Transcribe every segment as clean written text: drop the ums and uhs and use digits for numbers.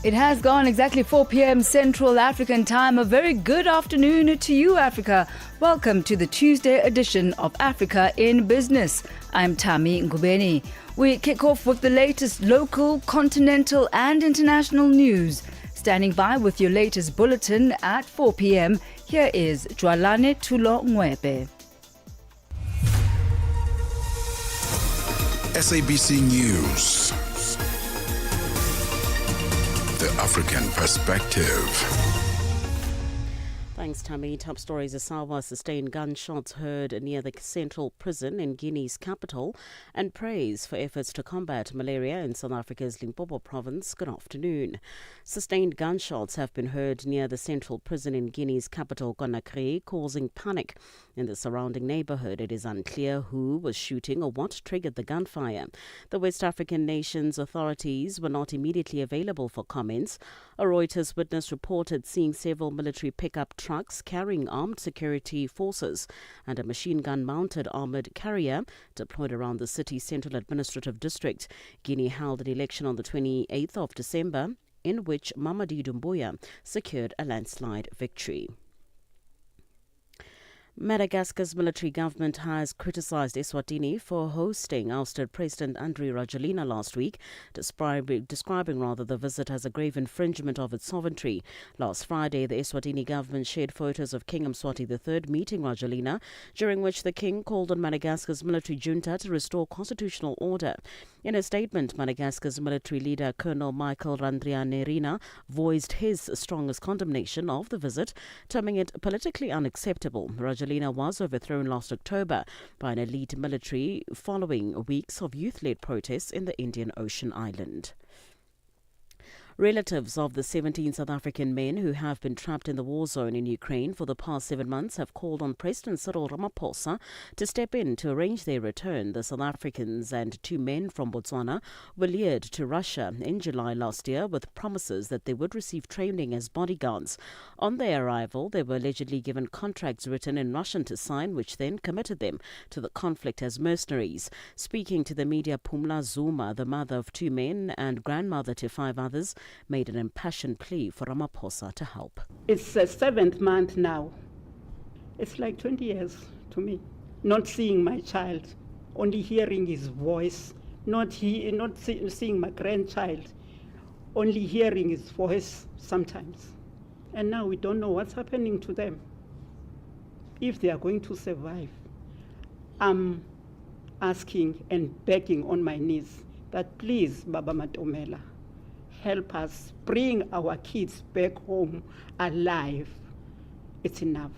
It has gone exactly 4 p.m. Central African time. A very good afternoon to you, Africa. Welcome to the Tuesday edition of Africa in Business. I'm Thami Ngubeni. We kick off with the latest local, continental and international news. Standing by with your latest bulletin at 4 p.m, here is Jwalane Tulo Ngwebe. SABC News. The African Perspective. Thanks, Thami. Top stories: Asawa sustained gunshots heard near the central prison in Guinea's capital, and praise for efforts to combat malaria in South Africa's Limpopo province. Good afternoon. Sustained gunshots have been heard near the central prison in Guinea's capital, Conakry, causing panic in the surrounding neighborhood. It is unclear who was shooting or what triggered the gunfire. The West African nation's authorities were not immediately available for comments. A Reuters witness reported seeing several military pickup trucks carrying armed security forces and a machine gun-mounted armoured carrier deployed around the city's central administrative district. Guinea held an election on the 28th of December in which Mamadi Doumbouya secured a landslide victory. Madagascar's military government has criticized Eswatini for hosting ousted President Andry Rajoelina last week, describing the visit as a grave infringement of its sovereignty. Last Friday, the Eswatini government shared photos of King Mswati III meeting Rajoelina, during which the king called on Madagascar's military junta to restore constitutional order. In a statement, Madagascar's military leader, Colonel Michael Randrianirina, voiced his strongest condemnation of the visit, terming it politically unacceptable. Rajoelina was overthrown last October by an elite military following weeks of youth-led protests in the Indian Ocean island. Relatives of the 17 South African men who have been trapped in the war zone in Ukraine for the past 7 months have called on President Cyril Ramaphosa to step in to arrange their return. The South Africans and 2 men from Botswana were lured to Russia in July last year with promises that they would receive training as bodyguards. On their arrival, they were allegedly given contracts written in Russian to sign, which then committed them to the conflict as mercenaries. Speaking to the media, Pumla Zuma, the mother of 2 men and grandmother to 5 others, made an impassioned plea for Ramaphosa to help. It's the 7th month now. It's like 20 years to me. Not seeing my child, only hearing his voice, not seeing my grandchild, only hearing his voice sometimes. And now we don't know what's happening to them, if they are going to survive. I'm asking and begging on my knees that please, Baba Matomela, help us bring our kids back home alive. It's enough.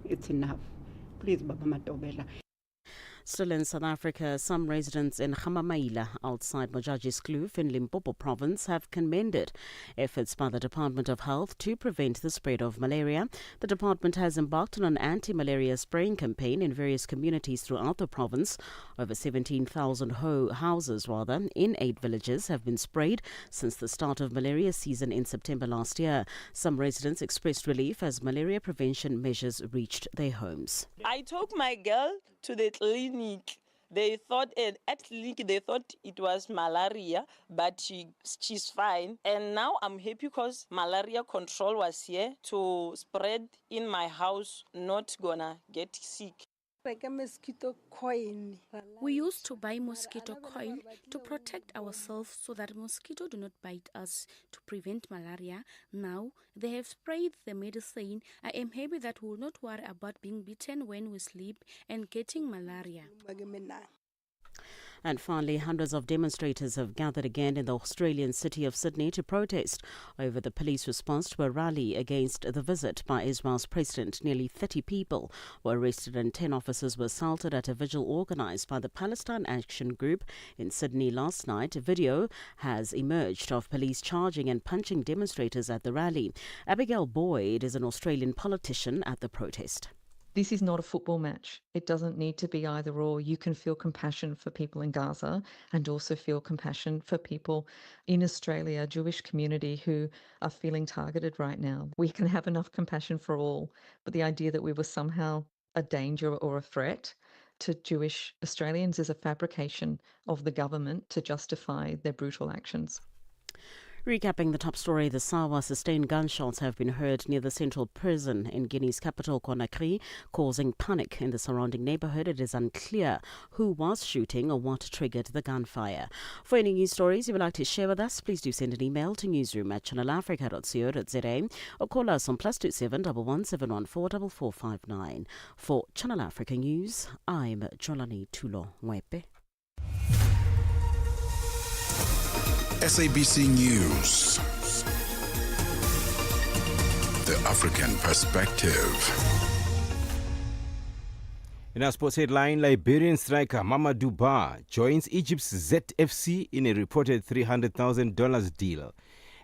It's enough. Please, Baba Matomela. Still in South Africa, some residents in Gamamaila, outside Mojaji's Kloof in Limpopo province, have commended efforts by the Department of Health to prevent the spread of malaria. The department has embarked on an anti-malaria spraying campaign in various communities throughout the province. Over 17,000 houses in 8 villages have been sprayed since the start of malaria season in September last year. Some residents expressed relief as malaria prevention measures reached their homes. I took my girl to the clinic. They thought it was malaria, but she's fine. And now I'm happy because malaria control was here to spread in my house, not gonna get sick. We used to buy mosquito coil to protect ourselves so that mosquito do not bite us to prevent malaria. Now they have sprayed the medicine. I am happy that we will not worry about being bitten when we sleep and getting malaria. And finally, hundreds of demonstrators have gathered again in the Australian city of Sydney to protest over the police response to a rally against the visit by Israel's president. Nearly 30 people were arrested and 10 officers were assaulted at a vigil organised by the Palestine Action Group in Sydney last night. A video has emerged of police charging and punching demonstrators at the rally. Abigail Boyd is an Australian politician at the protest. This is not a football match. It doesn't need to be either or. You can feel compassion for people in Gaza and also feel compassion for people in Australia, Jewish community who are feeling targeted right now. We can have enough compassion for all, but the idea that we were somehow a danger or a threat to Jewish Australians is a fabrication of the government to justify their brutal actions. Recapping the top story, the Sawa sustained gunshots have been heard near the central prison in Guinea's capital, Conakry, causing panic in the surrounding neighborhood. It is unclear who was shooting or what triggered the gunfire. For any news stories you would like to share with us, please do send an email to newsroom@channelafrica.co.za or call us on +27 11 714 4459. For Channel Africa News, I'm Jolani Tulo Mwepe. SABC News. The African Perspective. In our sports headline, Liberian striker Mamadou Ba joins Egypt's ZFC in a reported $300,000 deal.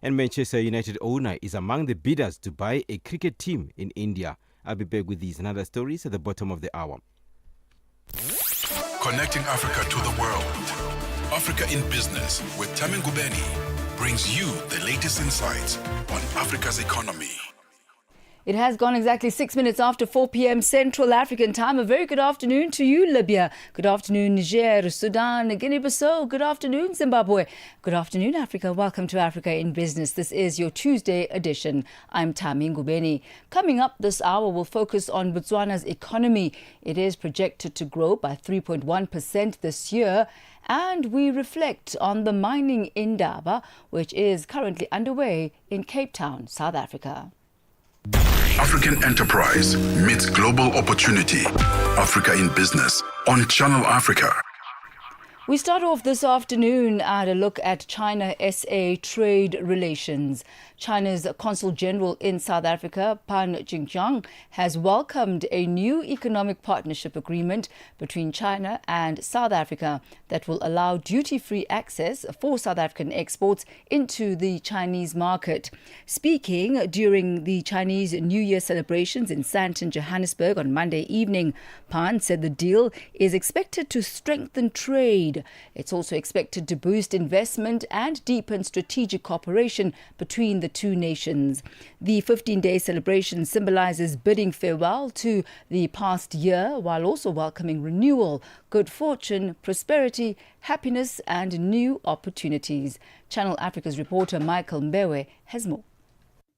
And Manchester United owner is among the bidders to buy a cricket team in India. I'll be back with these and other stories at the bottom of the hour. Connecting Africa to the world. Africa in Business with Thami Ngubeni brings you the latest insights on Africa's economy. It has gone exactly 6 minutes after 4 p.m. Central African time. A very good afternoon to you, Libya. Good afternoon, Niger, Sudan, Guinea-Bissau. Good afternoon, Zimbabwe. Good afternoon, Africa. Welcome to Africa in Business. This is your Tuesday edition. I'm Thami Ngubeni. Coming up this hour, we'll focus on Botswana's economy. It is projected to grow by 3.1% this year. And we reflect on the mining Indaba, which is currently underway in Cape Town, South Africa. African enterprise meets global opportunity. Africa in Business on Channel Africa. We start off this afternoon at a look at China-SA trade relations. China's Consul General in South Africa, Pan Jingjiang, has welcomed a new economic partnership agreement between China and South Africa that will allow duty-free access for South African exports into the Chinese market. Speaking during the Chinese New Year celebrations in Sandton, Johannesburg on Monday evening, Pan said the deal is expected to strengthen trade. It's also expected to boost investment and deepen strategic cooperation between the two nations. The 15-day celebration symbolizes bidding farewell to the past year while also welcoming renewal, good fortune, prosperity, happiness and new opportunities. Channel Africa's reporter Michael Mbewe has more.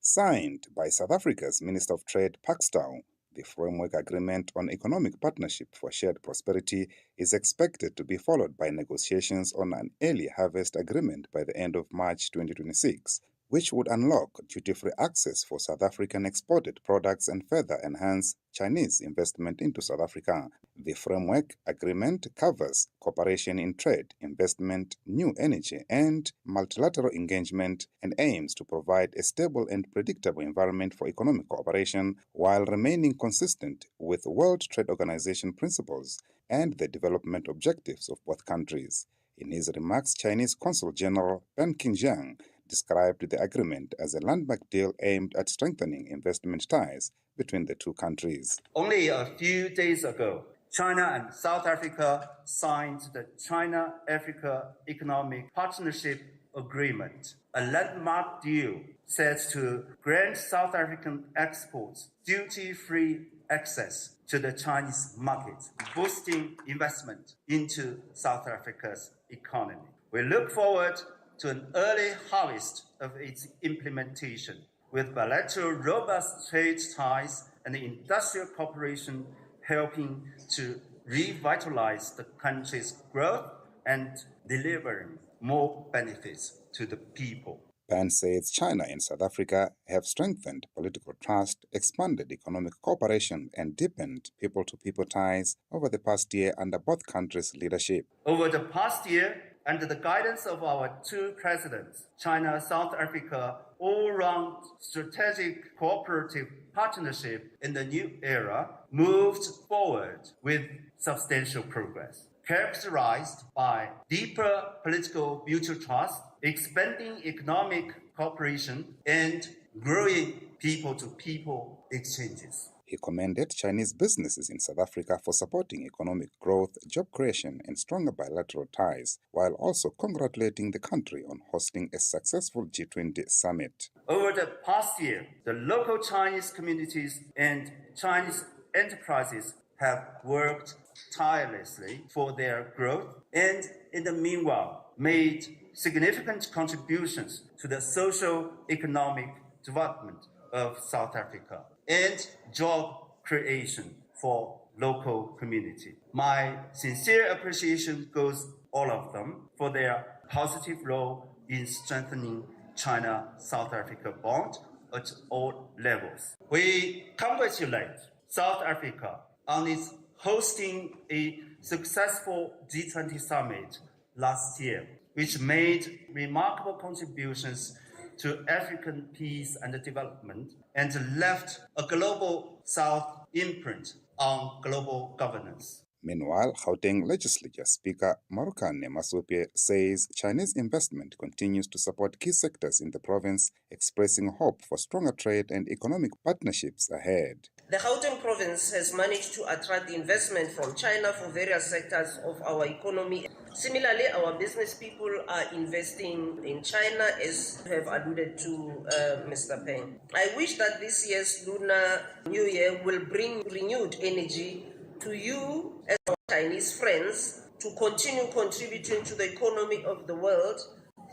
Signed by South Africa's Minister of Trade, Pakstow, the Framework Agreement on Economic Partnership for Shared Prosperity is expected to be followed by negotiations on an early harvest agreement by the end of March 2026, which would unlock duty-free access for South African exported products and further enhance Chinese investment into South Africa. The Framework Agreement covers cooperation in trade, investment, new energy, and multilateral engagement and aims to provide a stable and predictable environment for economic cooperation while remaining consistent with World Trade Organization principles and the development objectives of both countries. In his remarks, Chinese Consul General Pan Jingjiang described the agreement as a landmark deal aimed at strengthening investment ties between the two countries. Only a few days ago, China and South Africa signed the China-Africa Economic Partnership Agreement, a landmark deal set to grant South African exports duty-free access to the Chinese market, boosting investment into South Africa's economy. We look forward to an early harvest of its implementation, with bilateral robust trade ties and industrial cooperation helping to revitalize the country's growth and delivering more benefits to the people. Pan says China and South Africa have strengthened political trust, expanded economic cooperation, and deepened people-to-people ties over the past year under both countries' leadership. Over the past year, under the guidance of our two presidents, China-South Africa all-round strategic cooperative partnership in the new era moved forward with substantial progress, characterized by deeper political mutual trust, expanding economic cooperation, and growing people-to-people exchanges. He commended Chinese businesses in South Africa for supporting economic growth, job creation, and stronger bilateral ties, while also congratulating the country on hosting a successful G20 summit. Over the past year, the local Chinese communities and Chinese enterprises have worked tirelessly for their growth, and in the meanwhile, made significant contributions to the socio-economic development of South Africa and job creation for local community. My sincere appreciation goes all of them for their positive role in strengthening China-South Africa bond at all levels. We congratulate South Africa on its hosting a successful G20 summit last year, which made remarkable contributions to African peace and development and left a global South imprint on global governance. Meanwhile, Gauteng Legislature Speaker Marukane Masupe says Chinese investment continues to support key sectors in the province, expressing hope for stronger trade and economic partnerships ahead. The Gauteng province has managed to attract investment from China for various sectors of our economy. Similarly, our business people are investing in China, as you have alluded to, Mr. Peng. I wish that this year's Lunar New Year will bring renewed energy to you as our Chinese friends to continue contributing to the economy of the world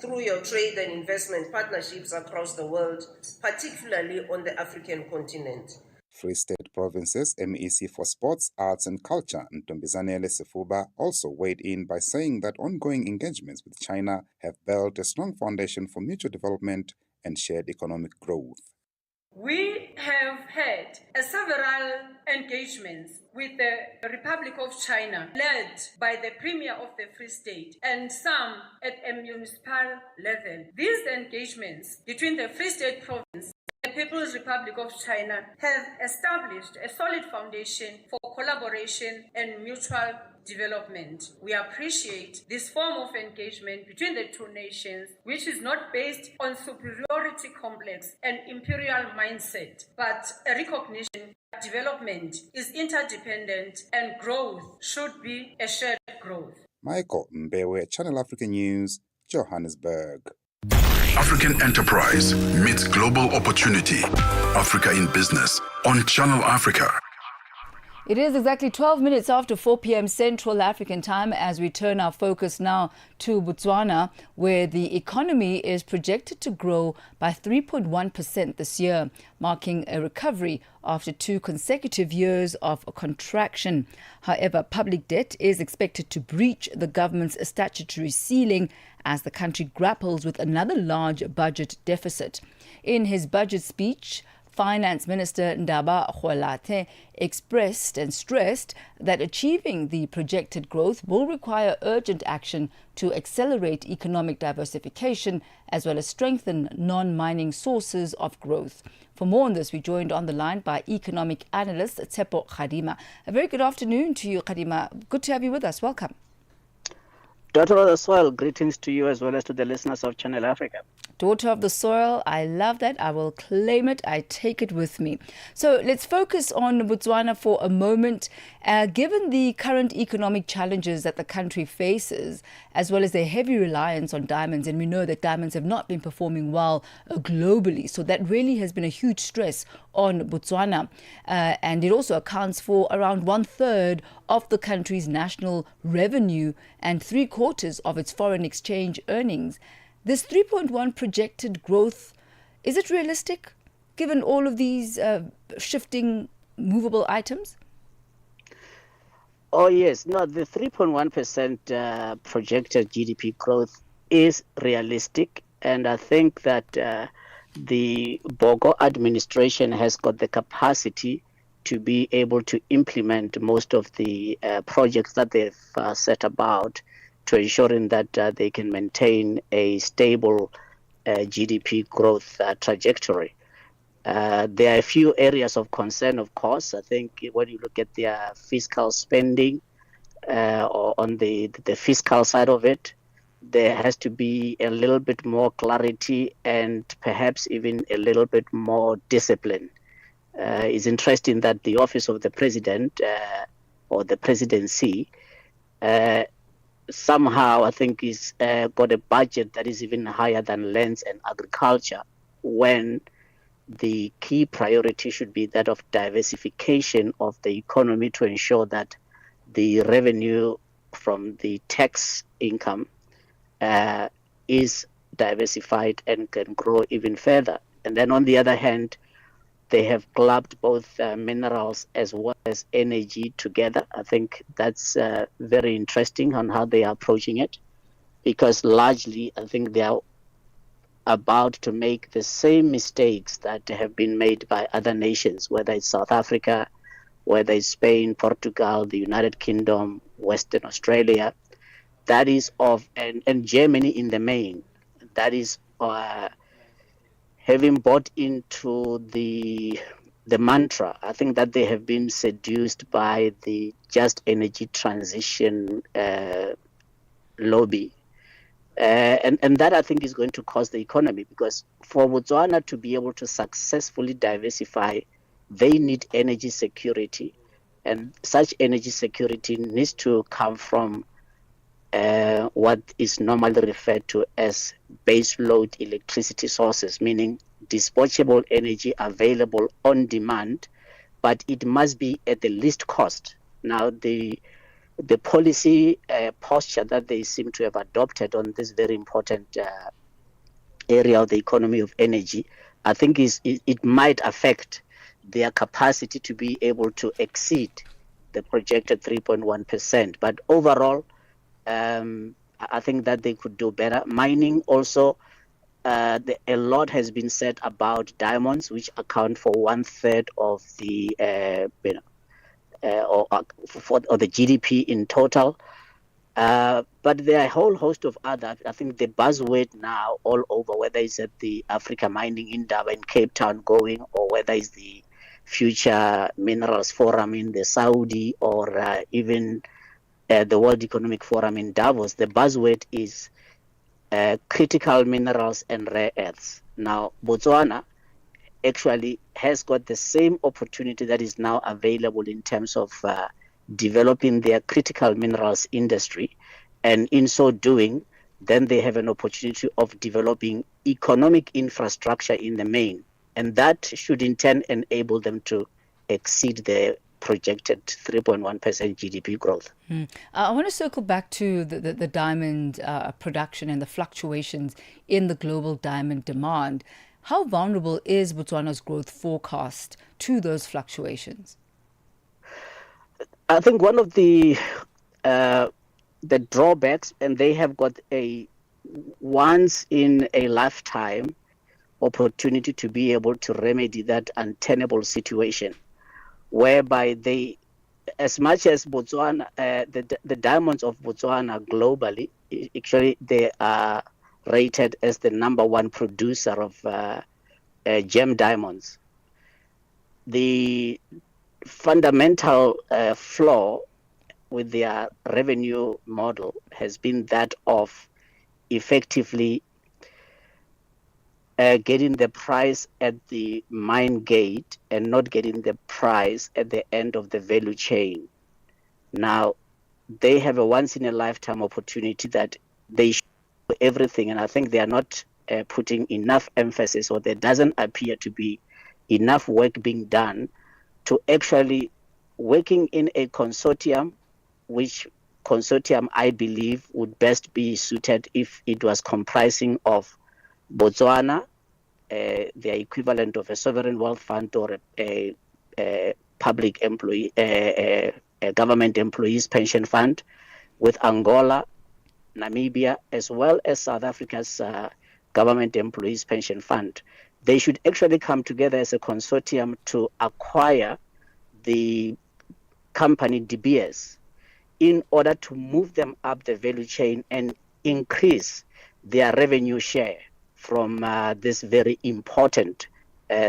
through your trade and investment partnerships across the world, particularly on the African continent. Free State Province's MEC for Sports, Arts and Culture, Ntombizanele Sefuba, also weighed in by saying that ongoing engagements with China have built a strong foundation for mutual development and shared economic growth. We have had several engagements with the Republic of China, led by the Premier of the Free State, and some at a municipal level. These engagements between the Free State Province and the People's Republic of China have established a solid foundation for collaboration and mutual development. We appreciate this form of engagement between the two nations, which is not based on superiority complex and imperial mindset, but a recognition that development is interdependent and growth should be a shared growth. Michael Mbewe, Channel Africa News, Johannesburg. African enterprise meets global opportunity. Africa in Business on Channel Africa. It is exactly 12 minutes after 4 p.m. Central African time as we turn our focus now to Botswana, where the economy is projected to grow by 3.1% this year, marking a recovery after 2 consecutive years of contraction. However, public debt is expected to breach the government's statutory ceiling as the country grapples with another large budget deficit. In his budget speech, Finance Minister Ndaba Kgolate expressed and stressed that achieving the projected growth will require urgent action to accelerate economic diversification as well as strengthen non-mining sources of growth. For more on this, we joined on the line by economic analyst Tsepo Khadima. A very good afternoon to you, Khadima. Good to have you with us. Welcome. Daughter of the soil, greetings to you as well as to the listeners of Channel Africa. Daughter of the soil, I love that. I will claim it. I take it with me. So let's focus on Botswana for a moment. Given the current economic challenges that the country faces, as well as their heavy reliance on diamonds, and we know that diamonds have not been performing well globally, so that really has been a huge stress on Botswana. And it also accounts for around 1/3 of the country's national revenue and 3/4 of its foreign exchange earnings. This 3.1 projected growth, is it realistic given all of these shifting movable items? Oh, yes. No, the 3.1% projected GDP growth is realistic. And I think that the Bogo administration has got the capacity to be able to implement most of the projects that they've set about to ensuring that they can maintain a stable GDP growth trajectory. There are a few areas of concern, of course. I think when you look at their fiscal spending or on the fiscal side of it, there has to be a little bit more clarity and perhaps even a little bit more discipline. It's interesting that the office of the president or the presidency somehow I think is got a budget that is even higher than lands and agriculture, when the key priority should be that of diversification of the economy to ensure that the revenue from the tax income is diversified and can grow even further. And then on the other hand, they have clubbed both minerals as well as energy together. I think that's very interesting on how they are approaching it, because largely I think they are about to make the same mistakes that have been made by other nations, whether it's South Africa, whether it's Spain, Portugal, the United Kingdom, Western Australia, that is and Germany in the main, that is having bought into the mantra. I think that they have been seduced by the just energy transition lobby. And that I think is going to cost the economy, because for Botswana to be able to successfully diversify, they need energy security. And such energy security needs to come from what is normally referred to as base load electricity sources, meaning dispatchable energy available on demand, but it must be at the least cost. Now, the policy posture that they seem to have adopted on this very important area of the economy of energy, I think it might affect their capacity to be able to exceed the projected 3.1%. But overall, I think that they could do better. Mining also, a lot has been said about diamonds, which account for 1/3 of the or the GDP in total. But there are a whole host of other. I think the buzzword now all over, whether it's at the Africa Mining Indaba in Cape Town going, or whether it's the Future Minerals Forum in the Saudi, or even the World Economic Forum in Davos, the buzzword is critical minerals and rare earths. Now, Botswana actually has got the same opportunity that is now available in terms of developing their critical minerals industry. And in so doing, then they have an opportunity of developing economic infrastructure in the main. And that should in turn enable them to exceed the projected 3.1% GDP growth. I want to circle back to the diamond production and the fluctuations in the global diamond demand. How vulnerable is Botswana's growth forecast to those fluctuations? I think one of the drawbacks, and they have got a once in a lifetime opportunity to be able to remedy that untenable situation, whereby they, as much as Botswana, the diamonds of Botswana globally, actually they are rated as the #1 producer of gem diamonds. The fundamental flaw with their revenue model has been that of effectively getting the price at the mine gate and not getting the price at the end of the value chain. Now, they have a once-in-a-lifetime opportunity that they should do everything, and I think they are not putting enough emphasis, or there doesn't appear to be enough work being done to actually working in a consortium, which consortium I believe would best be suited if it was comprising of Botswana, the equivalent of a sovereign wealth fund, or a public employee, a government employees pension fund, with Angola, Namibia, as well as South Africa's government employees pension fund. They should actually come together as a consortium to acquire the company De Beers in order to move them up the value chain and increase their revenue share from this very important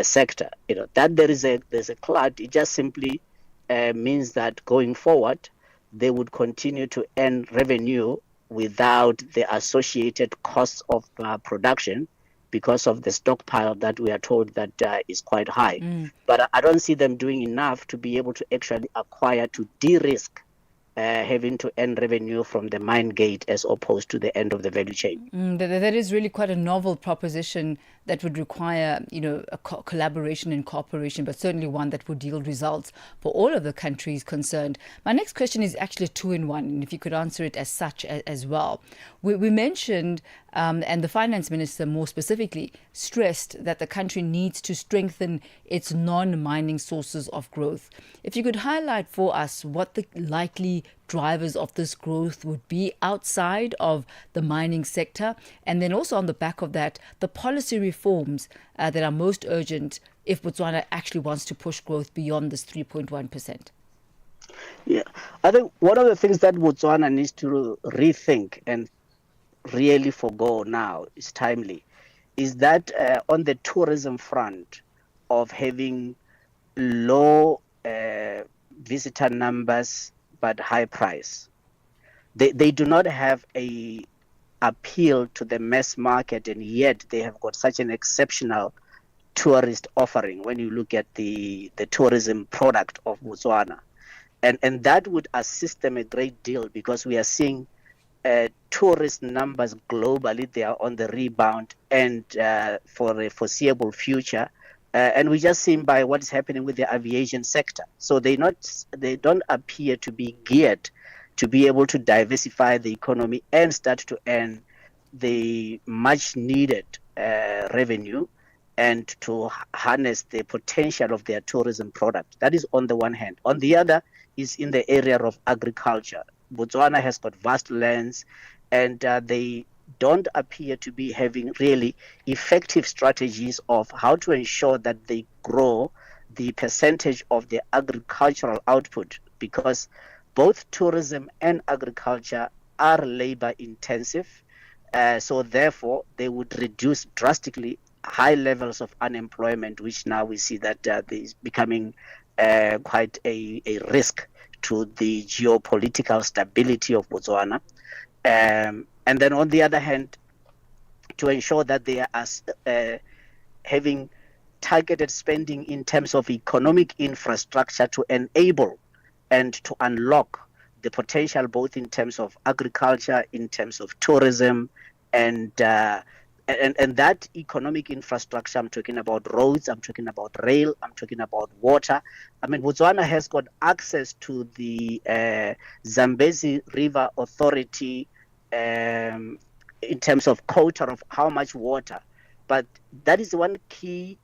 sector. That there's a cloud. It just simply means that going forward, they would continue to earn revenue without the associated costs of production, because of the stockpile that we are told that is quite high. But I don't see them doing enough to be able to actually acquire, to de-risk having to earn revenue from the mine gate as opposed to the end of the value chain. That is really quite a novel proposition that would require, a collaboration and cooperation, but certainly one that would yield results for all of the countries concerned. My next question is actually a two-in-one, and if you could answer it as such as well. We mentioned, and the finance minister more specifically stressed that the country needs to strengthen its non-mining sources of growth. If you could highlight for us what the likely drivers of this growth would be outside of the mining sector, and then also on the back of that, the policy reforms that are most urgent if Botswana actually wants to push growth beyond this 3.1%. Yeah, I think one of the things that Botswana needs to rethink and really forgo now is timely, is that on the tourism front of having low visitor numbers but high price. They do not have a appeal to the mass market, and yet they have got such an exceptional tourist offering when you look at the tourism product of Botswana. And that would assist them a great deal, because we are seeing tourist numbers globally, they are on the rebound, and for a foreseeable future. And we just seen by what is happening with the aviation sector. So they don't appear to be geared to be able to diversify the economy and start to earn the much needed revenue and to harness the potential of their tourism product. That is on the one hand. On the other is in the area of agriculture. Botswana has got vast lands, and they don't appear to be having really effective strategies of how to ensure that they grow the percentage of the agricultural output, because both tourism and agriculture are labor intensive. So therefore, they would reduce drastically high levels of unemployment, which now we see that is becoming quite a risk to the geopolitical stability of Botswana. And then on the other hand, to ensure that they are having targeted spending in terms of economic infrastructure to enable and to unlock the potential, both in terms of agriculture, in terms of tourism, and that economic infrastructure. I'm talking about roads, I'm talking about rail, I'm talking about water. I mean, Botswana has got access to the Zambezi River Authority in terms of quota of how much water, but that is one key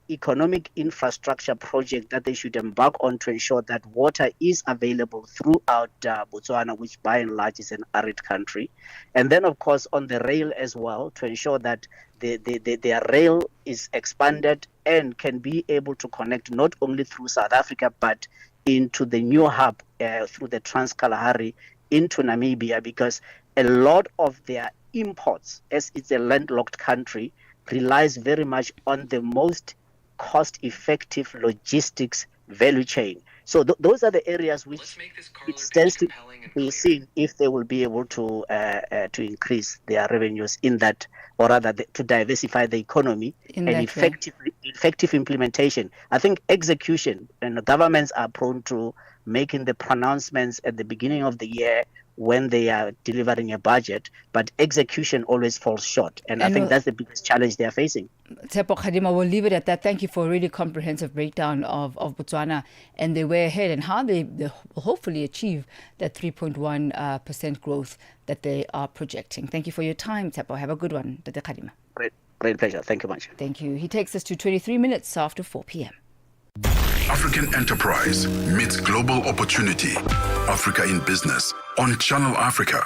economic infrastructure project that they should embark on to ensure that water is available throughout Botswana, which by and large is an arid country. And then of course on the rail as well, to ensure that their rail is expanded and can be able to connect not only through South Africa but into the new hub through the Trans-Kalahari into Namibia, because a lot of their imports, as it's a landlocked country, relies very much on the most cost-effective logistics value chain. So those are the areas which it stands to be seen if they will be able to increase their revenues in that, or rather to diversify the economy and effective implementation. I think execution, and governments are prone to making the pronouncements at the beginning of the year when they are delivering a budget, but execution always falls short. And I think that's the biggest challenge they are facing. Tshepo Kgadima, we'll leave it at that. Thank you for a really comprehensive breakdown of Botswana and their way ahead and how they will hopefully achieve that 3.1% growth that they are projecting. Thank you for your time, Tshepo. Have a good one, Tate Kgadima. Great pleasure. Thank you much. Thank you. He takes us to 23 minutes after 4 p.m. African enterprise meets global opportunity. Africa in Business on Channel Africa.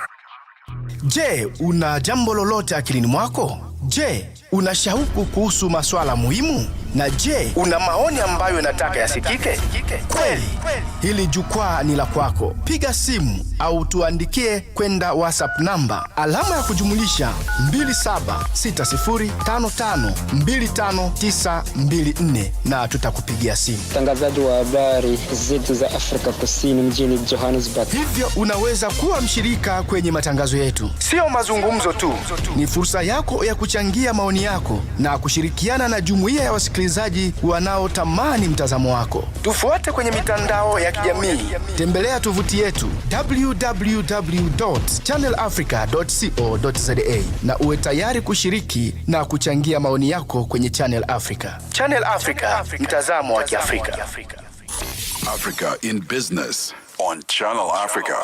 Je, una jambo lolote akilini mwako? Je, una shauku kuhusu masuala muhimu? Na je, una maoni ambayo unataka yasikike? Kweli, hili jukwaa ni la kwako. Piga simu au tuandikie kwenda WhatsApp namba alama ya kujumulisha 2760552594 na tutakupigia simu. Mtangazaji wa habari zetu za Afrika Kusini mjini Johannesburg. Hivyo unaweza kuwa mshirika kwenye matangazo yetu. Sio mazungumzo tu, ni fursa yako ya kuchangia maoni yako na kushirikiana na jumuiya ya wasikilizaji wasikilizaji wanaotamani mtazamo wako. Tufuate kwenye mitandao ya kijamii. Tembelea tovuti yetu www.channelafrica.co.za na uwe tayari kushiriki na kuchangia maoni yako kwenye Channel Africa. Channel Africa, mtazamo wa Kiafrika. Africa in Business on Channel Africa.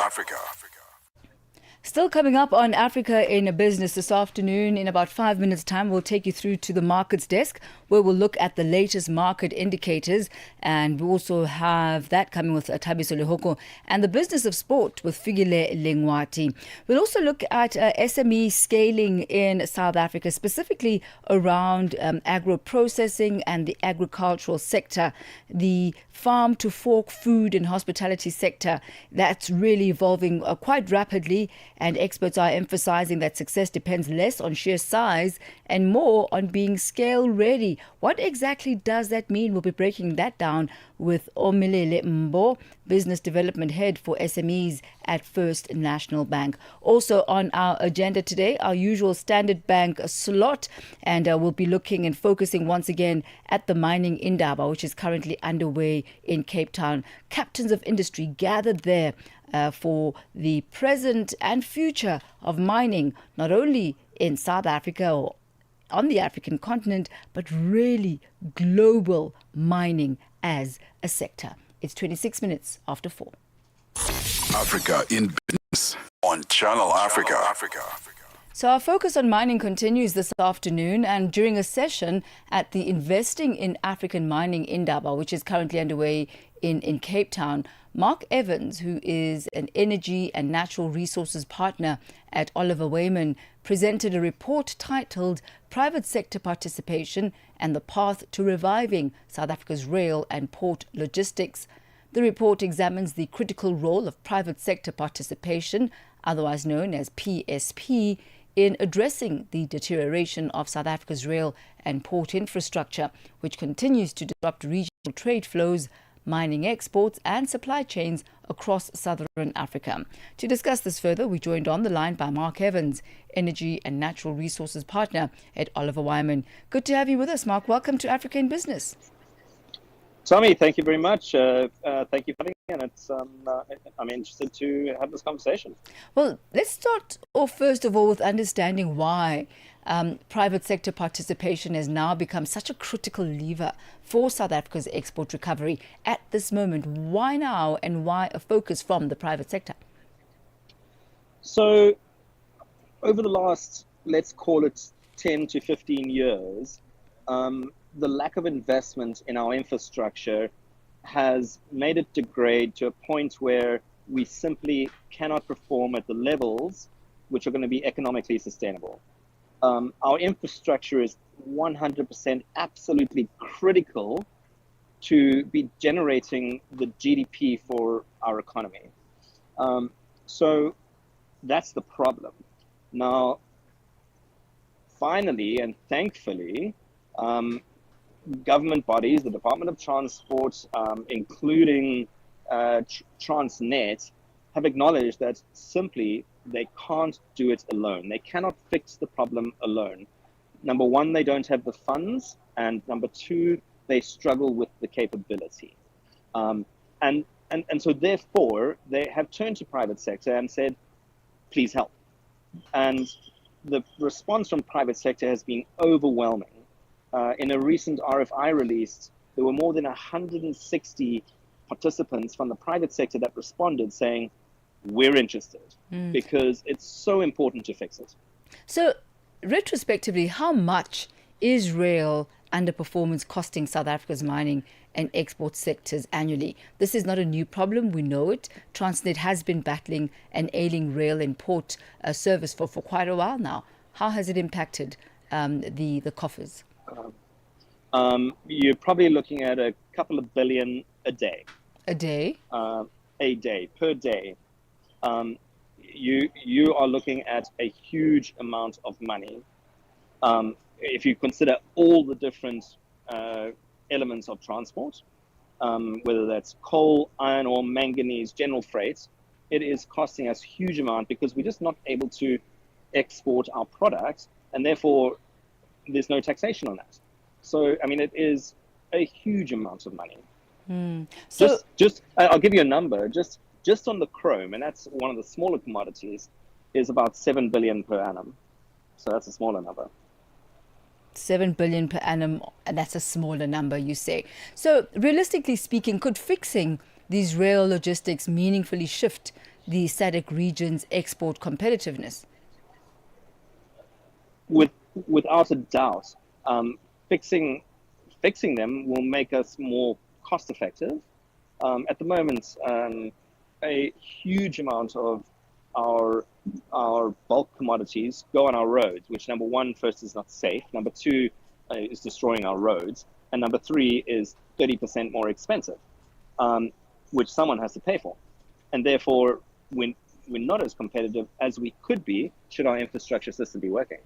Still coming up on Africa in Business this afternoon, in about 5 minutes' time, we'll take you through to the markets desk, where we'll look at the latest market indicators. And we also have that coming with Thabiso Lehoko and the business of sport with Figile Lengwati. We'll also look at SME scaling in South Africa, specifically around agro-processing and the agricultural sector. The farm to fork food and hospitality sector, that's really evolving quite rapidly, and experts are emphasizing that success depends less on sheer size and more on being scale ready. What exactly does that mean? We'll be breaking that down with Omilele Mbo, Business Development Head for SMEs at First National Bank. Also on our agenda today, our usual Standard Bank slot, and we'll be looking and focusing once again at the mining indaba, which is currently underway in Cape Town. Captains of industry gathered there for the present and future of mining, not only in South Africa or on the African continent, but really global mining as a sector. It's 26 minutes after 4. Africa in Business on Channel Africa. So our focus on mining continues this afternoon, and during a session at the Investing in African Mining Indaba, which is currently underway in Cape Town, Mark Evans, who is an energy and natural resources partner at Oliver Wyman, presented a report titled Private Sector Participation and the Path to Reviving South Africa's Rail and Port Logistics. The report examines the critical role of private sector participation, otherwise known as PSP, in addressing the deterioration of South Africa's rail and port infrastructure, which continues to disrupt regional trade flows, mining exports and supply chains across southern Africa. To discuss this further, we joined on the line by Mark Evans, Energy and Natural Resources Partner at Oliver Wyman. Good to have you with us, Mark. Welcome to Africa in Business. Thami, thank you very much. Thank you for having me, and I'm interested to have this conversation. Well, let's start off first of all with understanding why private sector participation has now become such a critical lever for South Africa's export recovery at this moment. Why now, and why a focus from the private sector? So, over the last, let's call it 10 to 15 years, the lack of investment in our infrastructure has made it degrade to a point where we simply cannot perform at the levels which are going to be economically sustainable. Our infrastructure is 100% absolutely critical to be generating the GDP for our economy. So that's the problem. Now, finally and thankfully, government bodies, the Department of Transport, including Transnet, have acknowledged that simply they can't do it alone. They cannot fix the problem alone. Number one, they don't have the funds, and number two, they struggle with the capability. And so therefore, they have turned to private sector and said, please help. And the response from private sector has been overwhelming. In a recent RFI released, there were more than 160 participants from the private sector that responded saying, we're interested, because it's so important to fix it. So, retrospectively, how much is rail underperformance costing South Africa's mining and export sectors annually? This is not a new problem, we know it. Transnet has been battling an ailing rail and port service for quite a while now. How has it impacted the coffers? You're probably looking at a couple of billion a day. A day? A day, per day. You are looking at a huge amount of money. If you consider all the different elements of transport, whether that's coal, iron ore, manganese, general freight, it is costing us huge amount because we're just not able to export our products, and therefore there's no taxation on that. So, I mean, it is a huge amount of money. So, I'll give you a number. Just on the chrome, and that's one of the smaller commodities, is about 7 billion per annum. So that's a smaller number. 7 billion per annum, and that's a smaller number, you say. So, realistically speaking, could fixing these rail logistics meaningfully shift the SADC region's export competitiveness? Without a doubt, fixing them will make us more cost effective. At the moment, a huge amount of our bulk commodities go on our roads, which number one, first is not safe. Number two, is destroying our roads. And number three is 30% more expensive, which someone has to pay for. And therefore, we're not as competitive as we could be should our infrastructure system be working.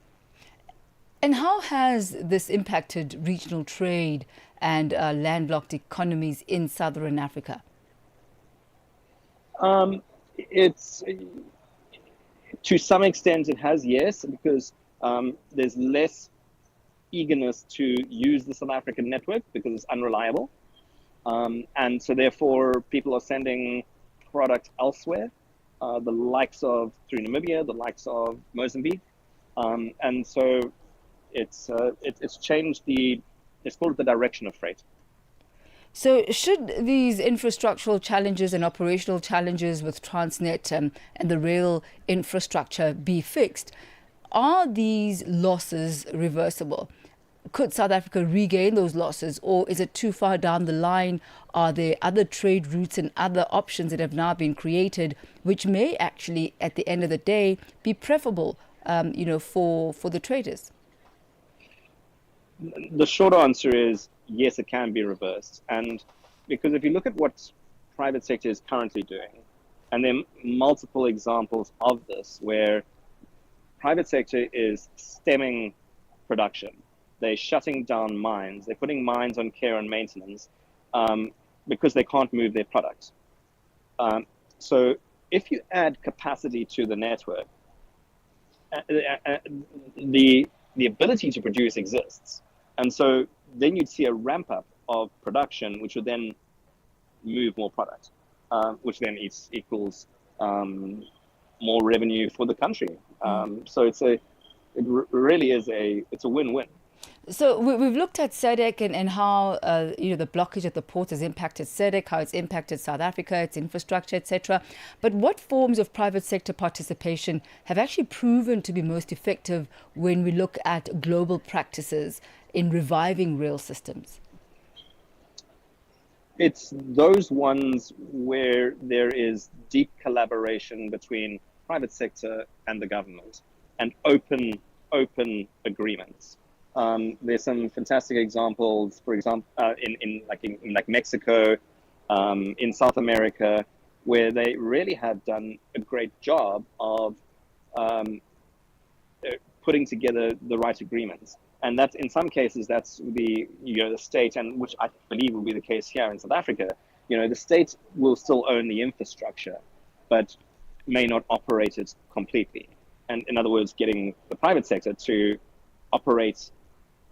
And how has this impacted regional trade and landlocked economies in Southern Africa? It's to some extent it has, yes, because there's less eagerness to use the South African network because it's unreliable, and so therefore people are sending product elsewhere, the likes of through Namibia, the likes of Mozambique, and so it's changed let's call it the direction of freight. So should these infrastructural challenges and operational challenges with Transnet and the rail infrastructure be fixed, are these losses reversible? Could South Africa regain those losses, or is it too far down the line? Are there other trade routes and other options that have now been created which may actually, at the end of the day, be preferable for the traders? The short answer is yes, it can be reversed. And because if you look at what private sector is currently doing, and there are multiple examples of this where private sector is stemming production. They're shutting down mines. They're putting mines on care and maintenance because they can't move their product. So if you add capacity to the network, the ability to produce exists. And so then you'd see a ramp up of production, which would then move more product, which then equals more revenue for the country. So it really is it's a win-win. So we've looked at SADC and how the blockage at the ports has impacted SADC, how it's impacted South Africa, its infrastructure, etc. But what forms of private sector participation have actually proven to be most effective when we look at global practices in reviving rail systems? It's those ones where there is deep collaboration between private sector and the government and open agreements. There's some fantastic examples, for example, in Mexico, in South America, where they really have done a great job of putting together the right agreements. And that's in some cases that's the state, and which I believe will be the case here in South Africa. The state will still own the infrastructure, but may not operate it completely. And in other words, getting the private sector to operate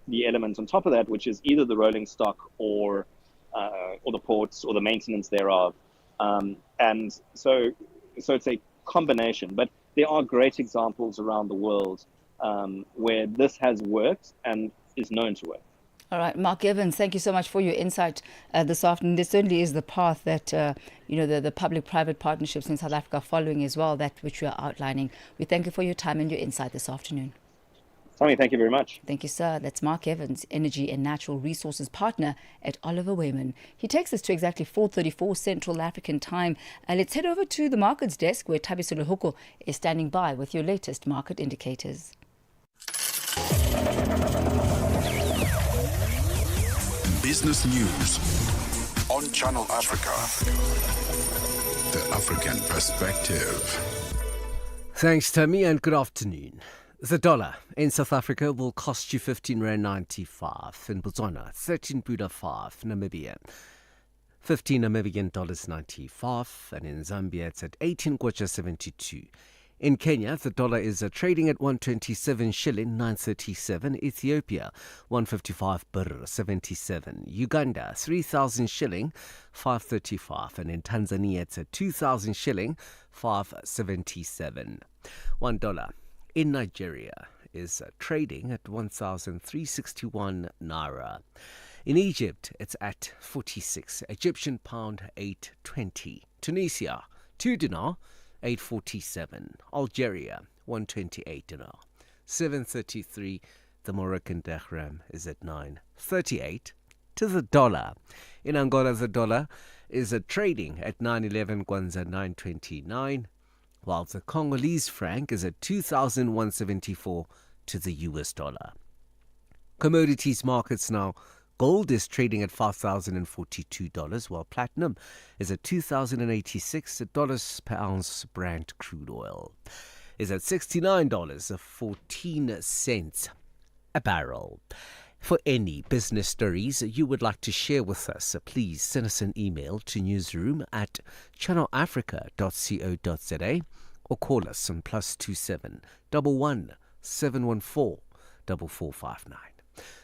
the elements on top of that, which is either the rolling stock or the ports or the maintenance thereof. And so it's a combination. But there are great examples around the world where this has worked and is known to work. All right, Mark Evans, thank you so much for your insight this afternoon. This certainly is the path that the public-private partnerships in South Africa are following as well, that which we are outlining. We thank you for your time and your insight this afternoon. Thami, thank you very much. Thank you, sir. That's Mark Evans, Energy and Natural Resources Partner at Oliver Wyman. He takes us to exactly 4:34 Central African Time. Let's head over to the markets desk where Thabiso Lehoko is standing by with your latest market indicators. Business News on Channel Africa. The African Perspective. Thanks, Thami, and good afternoon. The dollar in South Africa will cost you 15 Rand 95. In Botswana, 13 Buda 5. Namibia, 15 Namibian dollars 95. And in Zambia, it's at 18 Kwacha 72. In Kenya, the dollar is trading at 127 shilling 937. Ethiopia, 155 birr 77. Uganda, 3,000 shilling 535. And in Tanzania, it's at 2,000 shilling 577. $1 in Nigeria is trading at 1,361 naira. In Egypt, it's at 46. Egyptian pound, 820. Tunisia, 2 dinar, 847. Algeria, 128 dinar, 733. The Moroccan dirham is at 938 to the dollar. In Angola, the dollar is trading at 911 kwanza 929, while the Congolese franc is at 2,174 to the US dollar. Commodities markets now. Gold is trading at $5,042, while platinum is at $2,086 per ounce. Brent crude oil is at $69.14 a barrel. For any business stories you would like to share with us, please send us an email to newsroom@channelafrica.co.za or call us on +27 11 714 4459.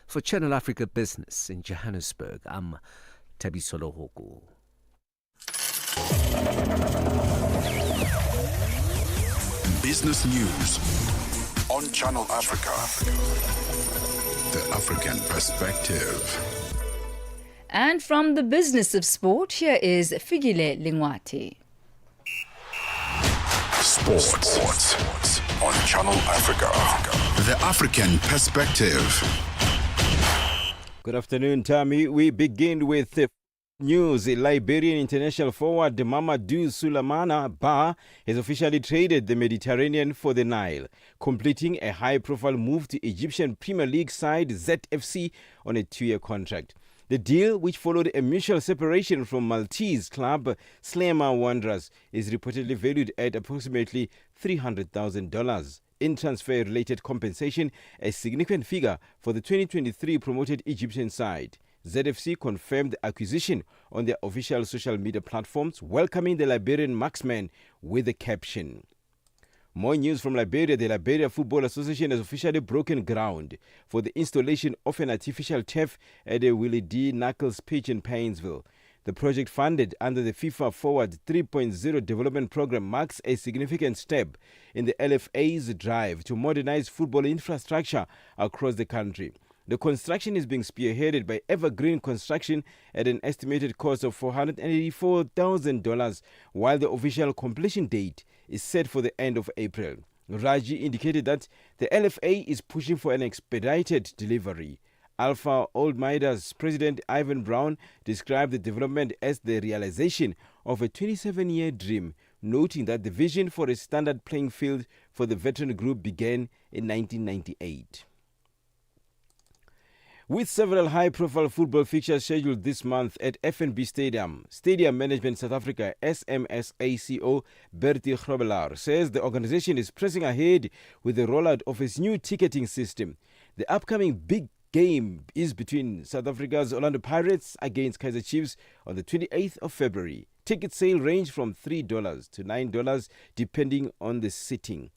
For Channel Africa Business in Johannesburg, I'm Thabiso Lohoko. Business news on Channel Africa. The African perspective. And from the business of sport, here is Figile Lingwati. Sports on Channel Africa. The African perspective. Good afternoon, Thami. We begin with the news. Liberian international forward Mamadou Soulemana Ba has officially traded the Mediterranean for the Nile, completing a high-profile move to Egyptian Premier League side ZFC on a 2-year contract. The deal, which followed a mutual separation from Maltese club Sleema Wanderers, is reportedly valued at approximately $300,000. In transfer-related compensation, a significant figure for the 2023 promoted Egyptian side. ZFC confirmed the acquisition on their official social media platforms, welcoming the Liberian marksman with the caption. More news from Liberia. The Liberia Football Association has officially broken ground for the installation of an artificial turf at the Willie D. Knuckles pitch in Painesville. The project, funded under the FIFA Forward 3.0 development program, marks a significant step in the LFA's drive to modernize football infrastructure across the country. The construction is being spearheaded by Evergreen Construction at an estimated cost of $484,000, while the official completion date is set for the end of April. Raji indicated that the LFA is pushing for an expedited delivery. Alpha Old Midas President Ivan Brown described the development as the realization of a 27-year dream, noting that the vision for a standard playing field for the veteran group began in 1998. With several high-profile football fixtures scheduled this month at FNB Stadium, Stadium Management South Africa SMSA CEO Bertie Grobbelaar says the organization is pressing ahead with the rollout of its new ticketing system. The upcoming big game is between South Africa's Orlando Pirates against Kaizer Chiefs on the 28th of February. Ticket sale range from $3 to $9 depending on the sitting.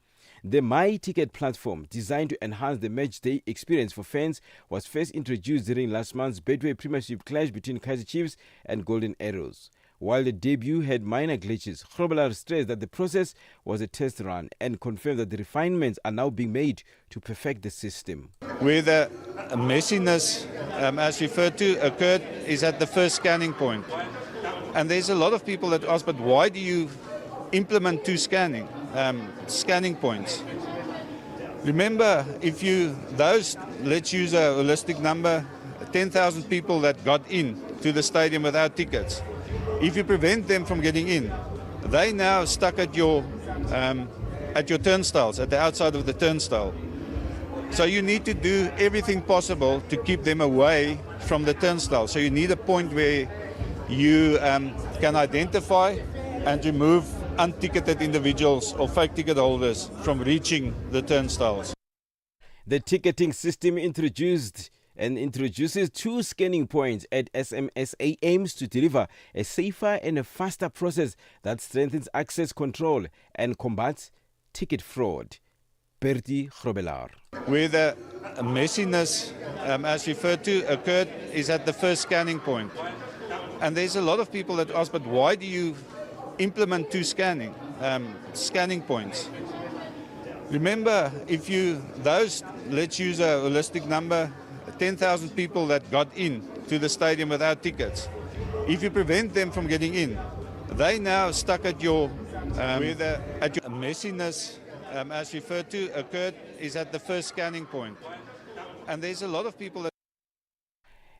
The My Ticket platform, designed to enhance the match day experience for fans, was first introduced during last month's Betway Premiership clash between Kaizer Chiefs and Golden Arrows. While the debut had minor glitches, Grobbelaar stressed that the process was a test run and confirmed that the refinements are now being made to perfect the system. Where the messiness, as referred to, occurred is at the first scanning point. And there's a lot of people that ask, but why do you implement two scanning points? Remember, let's use a holistic number, 10,000 people that got in to the stadium without tickets. If you prevent them from getting in, they now stuck at your turnstiles, at the outside of the turnstile. So you need to do everything possible to keep them away from the turnstile. So you need a point where you can identify and remove unticketed individuals or fake ticket holders from reaching the turnstiles. The ticketing system introduces two scanning points at SMSA aims to deliver a safer and a faster process that strengthens access control and combats ticket fraud. Bertie Grobbelaar. Where the messiness, as referred to, occurred is at the first scanning point. And there's a lot of people that ask, but why do you implement two scanning points? Remember, let's use a holistic number, 10,000 people that got in to the stadium without tickets. If you prevent them from getting in, they now stuck at your messiness, as referred to, occurred is at the first scanning point. And there's a lot of people that.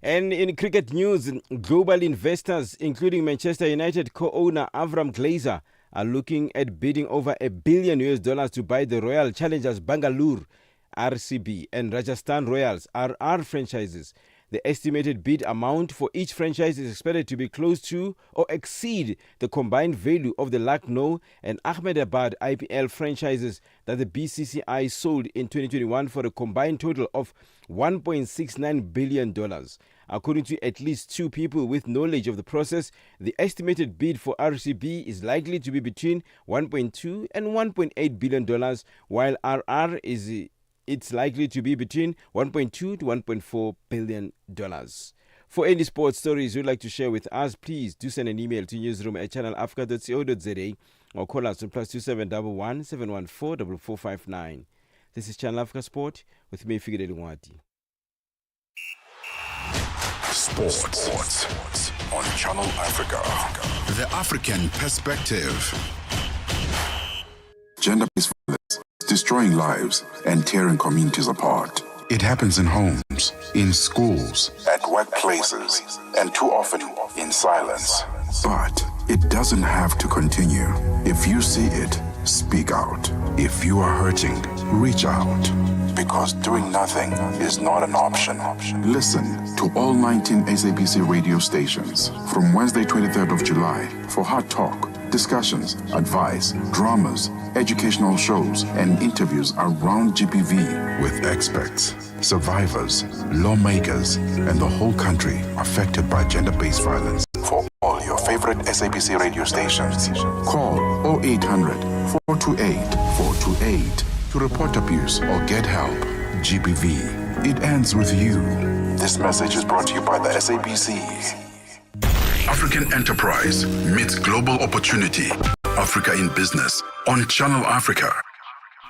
And in cricket news, global investors, including Manchester United co-owner Avram Glazer, are looking at bidding over $1 billion to buy the Royal Challengers Bangalore RCB and Rajasthan Royals RR franchises. The estimated bid amount for each franchise is expected to be close to or exceed the combined value of the Lucknow and Ahmedabad IPL franchises that the BCCI sold in 2021 for a combined total of $1.69 billion. According to at least two people with knowledge of the process, the estimated bid for RCB is likely to be between $1.2 and $1.8 billion, while RR it's likely to be between $1.2 to $1.4 billion. For any sports stories you'd like to share with us, please do send an email to newsroom@channelafrica.co.za or call us on +2711 714 4459. This is Channel Africa Sport with me, Figure Lungwati. Sports on Channel Africa. The African perspective. Gender-based violence is destroying lives and tearing communities apart. It happens in homes, in schools, at workplaces, and too often in silence. But it doesn't have to continue. If you see it, speak out. If you are hurting, reach out. Because doing nothing is not an option. Listen to all 19 SABC radio stations from Wednesday, 23rd of July for hard talk, discussions, advice, dramas, educational shows, and interviews around GBV with experts, survivors, lawmakers, and the whole country affected by gender-based violence. For all your favorite SABC radio stations, call 0800 428 428 to report abuse or get help. GBV, it ends with you. This message is brought to you by the SABC. African enterprise meets global opportunity. Africa in Business on Channel Africa.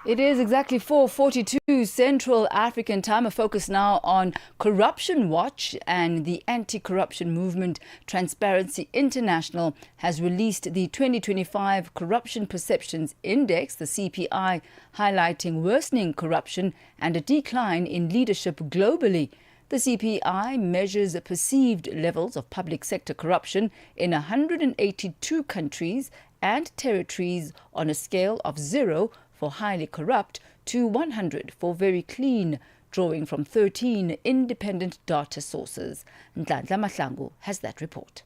It is exactly 4:42 Central African Time. A focus now on Corruption Watch, and the anti-corruption movement Transparency International has released the 2025 Corruption Perceptions Index, the CPI, highlighting worsening corruption and a decline in leadership globally. The CPI measures perceived levels of public sector corruption in 182 countries and territories on a scale of 0 for highly corrupt to 100 for very clean, drawing from 13 independent data sources. Ndlandla Mahlangu has that report.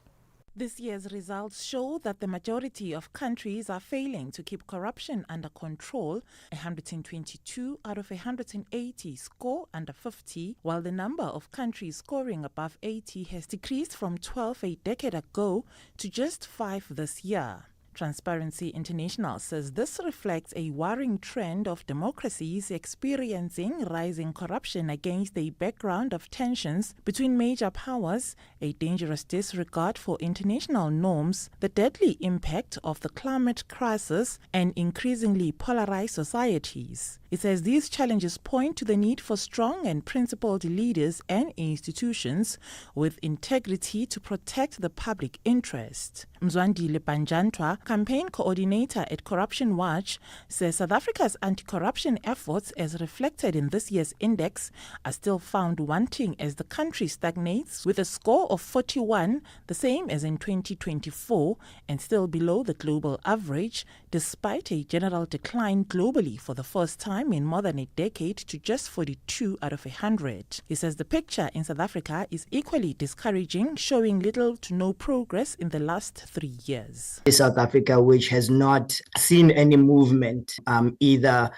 This year's results show that the majority of countries are failing to keep corruption under control. 122 out of 180 score under 50, while the number of countries scoring above 80 has decreased from 12 a decade ago to just 5 this year. Transparency International says this reflects a worrying trend of democracies experiencing rising corruption against a background of tensions between major powers, a dangerous disregard for international norms, the deadly impact of the climate crisis, and increasingly polarized societies. It says these challenges point to the need for strong and principled leaders and institutions with integrity to protect the public interest. Mzwandile Panjantwa, campaign coordinator at Corruption Watch, says South Africa's anti-corruption efforts, as reflected in this year's index, are still found wanting as the country stagnates with a score of 41, the same as in 2024, and still below the global average, despite a general decline globally for the first time in more than a decade to just 42 out of 100. He says the picture in South Africa is equally discouraging, showing little to no progress in the last 3 years. South Africa, which has not seen any movement either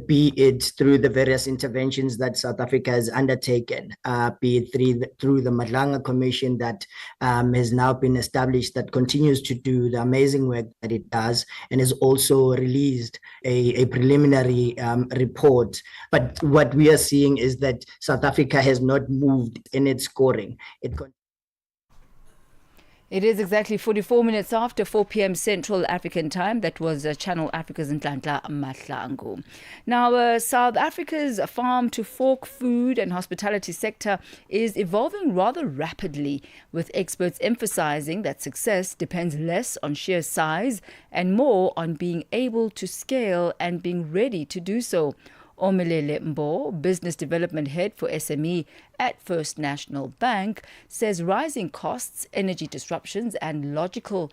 be it through the various interventions that South Africa has undertaken, be it through the Madlanga Commission that has now been established, that continues to do the amazing work that it does, and has also released a preliminary report. But what we are seeing is that South Africa has not moved in its scoring. It is exactly 44 minutes after 4 p.m. Central African Time. That was Channel Africa's Nhlanhla Mahlangu. Now, South Africa's farm-to-fork food and hospitality sector is evolving rather rapidly, with experts emphasizing that success depends less on sheer size and more on being able to scale and being ready to do so. Omelele Mbo, Business Development Head for SME at First National Bank, says rising costs, energy disruptions and logistical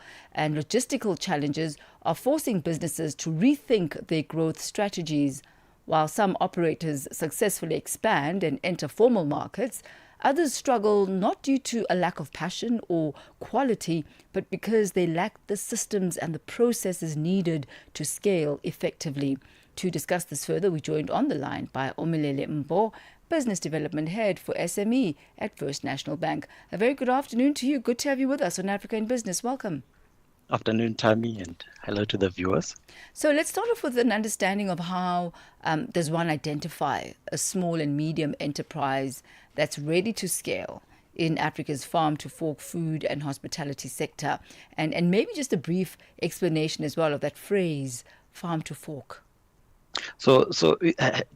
challenges are forcing businesses to rethink their growth strategies. While some operators successfully expand and enter formal markets, others struggle not due to a lack of passion or quality, but because they lack the systems and the processes needed to scale effectively. To discuss this further, we joined on the line by Omelele Mbo, Business Development Head for SME at First National Bank. A very good afternoon to you. Good to have you with us on Africa in Business. Welcome. Afternoon, Thami, and hello to the viewers. So let's start off with an understanding of how does one identify a small and medium enterprise that's ready to scale in Africa's farm-to-fork food and hospitality sector, and maybe just a brief explanation as well of that phrase, farm-to-fork. So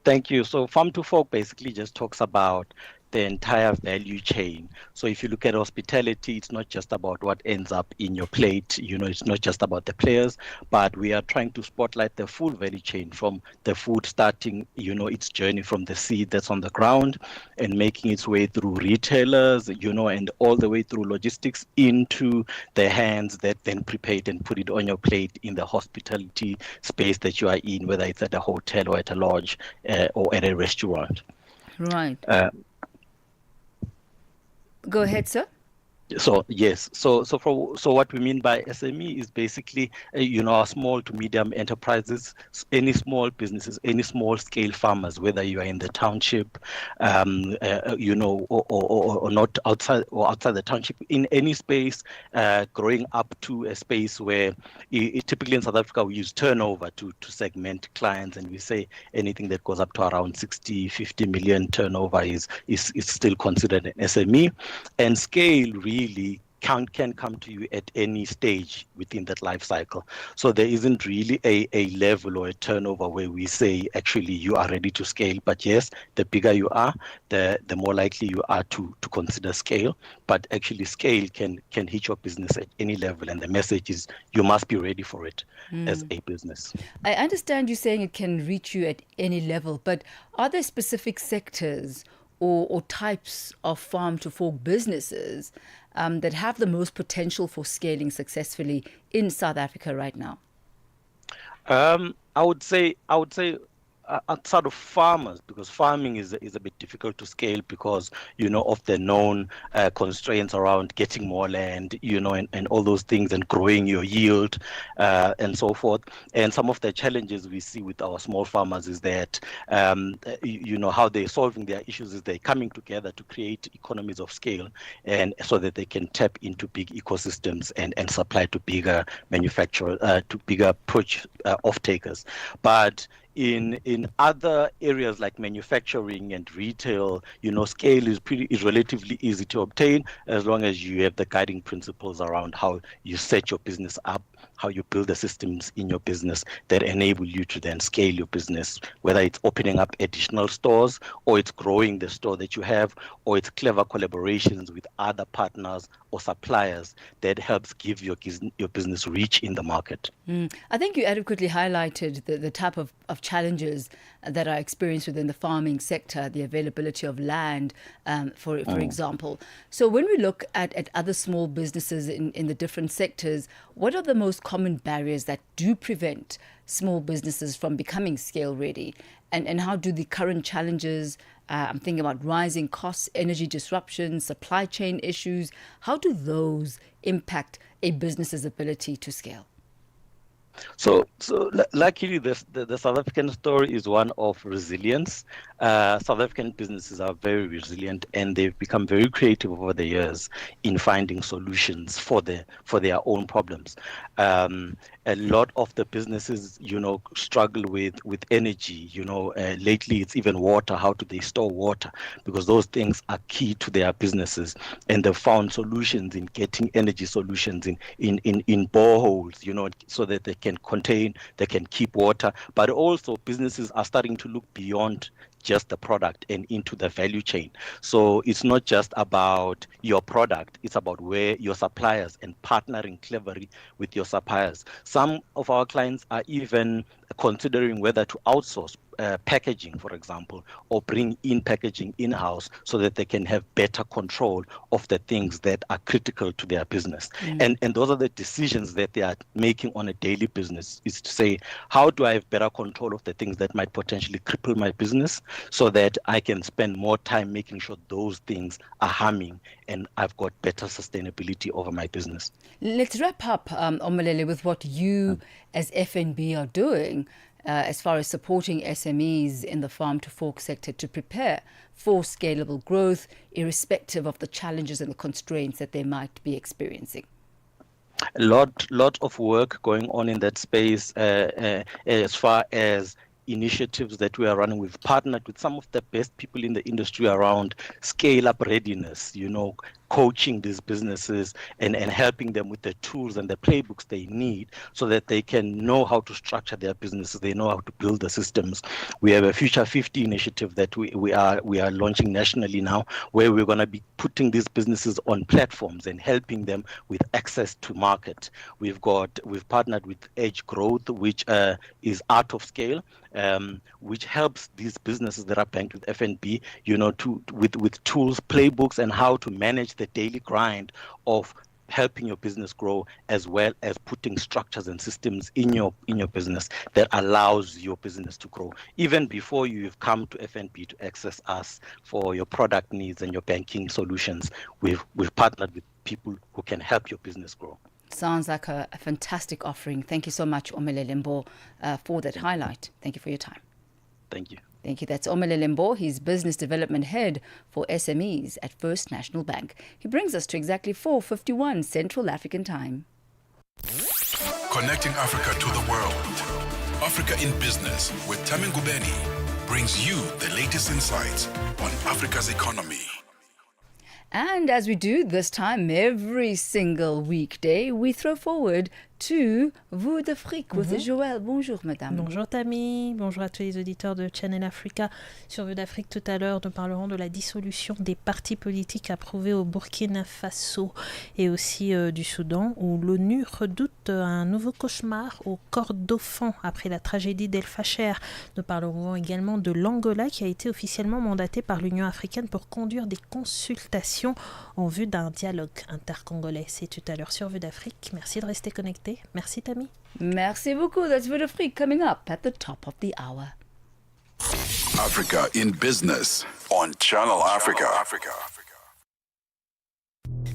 thank you. So farm to fork basically just talks about the entire value chain. So if you look at hospitality, it's not just about what ends up in your plate. It's not just about the players, but we are trying to spotlight the full value chain from the food starting, its journey from the seed that's on the ground and making its way through retailers, and all the way through logistics into the hands that then prepare it and put it on your plate in the hospitality space that you are in, whether it's at a hotel or at a lodge or at a restaurant. Right. Go ahead, sir. So yes, so what we mean by SME is basically our small to medium enterprises, any small businesses, any small scale farmers, whether you are in the township, or not outside the township, in any space, growing up to a space where typically in South Africa we use turnover to segment clients, and we say anything that goes up to around 50 million turnover is still considered an SME, and scale really can come to you at any stage within that life cycle. So there isn't really a level or a turnover where we say actually you are ready to scale. But yes, the bigger you are, the more likely you are to consider scale. But actually scale can hit your business at any level, and the message is you must be ready for it as a business. I understand you saying it can reach you at any level, but are there specific sectors or types of farm-to-fork businesses that have the most potential for scaling successfully in South Africa right now? I would say outside of farmers, because farming is a bit difficult to scale because of the known constraints around getting more land, and all those things, and growing your yield and so forth. And some of the challenges we see with our small farmers is that how they're solving their issues is they're coming together to create economies of scale, and so that they can tap into big ecosystems and supply to bigger manufacturers, to bigger off-takers. But in other areas like manufacturing and retail, scale is relatively easy to obtain as long as you have the guiding principles around how you set your business up, how you build the systems in your business that enable you to then scale your business, whether it's opening up additional stores, or it's growing the store that you have, or it's clever collaborations with other partners or suppliers that helps give your business reach in the market. I think you adequately highlighted the type of challenges that are experienced within the farming sector, the availability of land, for example. So when we look at other small businesses in the different sectors, what are the most common barriers that do prevent small businesses from becoming scale ready? And how do the current challenges, I'm thinking about rising costs, energy disruptions, supply chain issues, how do those impact a business's ability to scale? Luckily, the South African story is one of resilience. South African businesses are very resilient, and they've become very creative over the years in finding solutions for their own problems. A lot of the businesses, struggle with energy. Lately it's even water. How do they store water? Because those things are key to their businesses, and they've found solutions in getting energy solutions in boreholes, so that they can keep water. But also businesses are starting to look beyond just the product and into the value chain. So it's not just about your product, it's about where your suppliers and partnering cleverly with your suppliers. Some of our clients are even considering whether to outsource packaging, for example, or bring in packaging in-house so that they can have better control of the things that are critical to their business. And those are the decisions that they are making on a daily business, is to say, how do I have better control of the things that might potentially cripple my business so that I can spend more time making sure those things are humming and I've got better sustainability over my business. Let's wrap up, Omalele, with what you as FNB are doing as far as supporting SMEs in the farm-to-fork sector to prepare for scalable growth, irrespective of the challenges and the constraints that they might be experiencing. A lot of work going on in that space as far as initiatives that we are running. We've partnered with some of the best people in the industry around scale-up readiness, coaching these businesses and helping them with the tools and the playbooks they need so that they can know how to structure their businesses, they know how to build the systems. We have a Future 50 initiative that we are launching nationally now, where we're going to be putting these businesses on platforms and helping them with access to market. We've partnered with Edge Growth, which is out of scale, which helps these businesses that are banked with FNB, with tools, playbooks, and how to manage the daily grind of helping your business grow, as well as putting structures and systems in your business that allows your business to grow. Even before you've come to FNB to access us for your product needs and your banking solutions, we've partnered with people who can help your business grow. Sounds like a fantastic offering. Thank you so much, Omalele Mbo, for that highlight. Thank you for your time. Thank you. Thank you. That's Omalele Mbo. He's Business Development Head for SMEs at First National Bank. He brings us to exactly 4:51 Central African Time. Connecting Africa to the world. Africa in Business with Thami Ngubeni brings you the latest insights on Africa's economy. And as we do this time every single weekday, we throw forward to Vue d'Afrique with Joël. Bonjour, madame. Bonjour, Thami. Bonjour à tous les auditeurs de Channel Africa. Sur Vue d'Afrique, tout à l'heure, nous parlerons de la dissolution des partis politiques approuvés au Burkina Faso et aussi du Soudan, où l'ONU redoute un nouveau cauchemar au Kordofan après la tragédie d'El Fasher. Nous parlerons également de l'Angola qui a été officiellement mandaté par l'Union africaine pour conduire des consultations en vue d'un dialogue intercongolais. C'est tout à l'heure sur Vue d'Afrique. Merci de rester connecté. Merci, Thami. Merci beaucoup. That's Vue d'Afrique coming up at the top of the hour. Africa in Business on Channel Africa.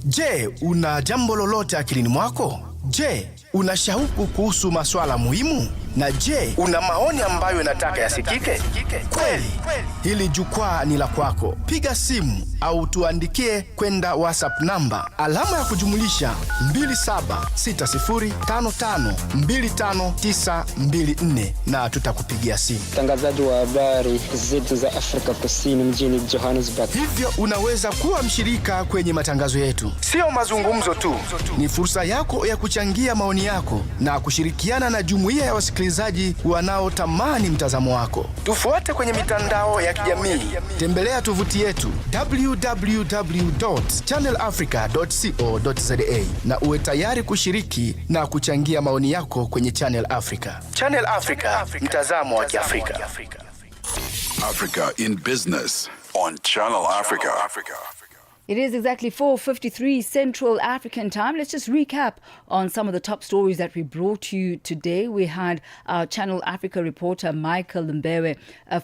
Je, una jambo lolote akilini mwako? Je, una shauku kuhusu masuala muhimu? Na je, una maoni ambayo unataka yasikike? Kweli, hili jukwaa ni la kwako. Piga simu au tuandikie kwenda WhatsApp namba alama ya kujumulisha 2760552594 na tutakupigia simu. Mtangazaji wa habari zetu za Afrika Kusini mjini Johannesburg. Hivyo unaweza kuwa mshirika kwenye matangazo yetu. Sio mazungumzo tu, ni fursa yako ya kuchangia maoni yako na kushirikiana na jumuiya ya wasikilizaji wanaotamani mtazamo wako. Tufuate kwenye mitandao ya kijamii. Tembelea tovuti yetu www.channelafrica.co.za na uwe tayari kushiriki na kuchangia maoni yako kwenye Channel Africa. Channel Africa, mtazamo wa Kiafrika. Africa in Business on Channel Africa. It is exactly 4:53 Central African time. Let's just recap on some of the top stories that we brought you today. We had our Channel Africa reporter Michael Mbewe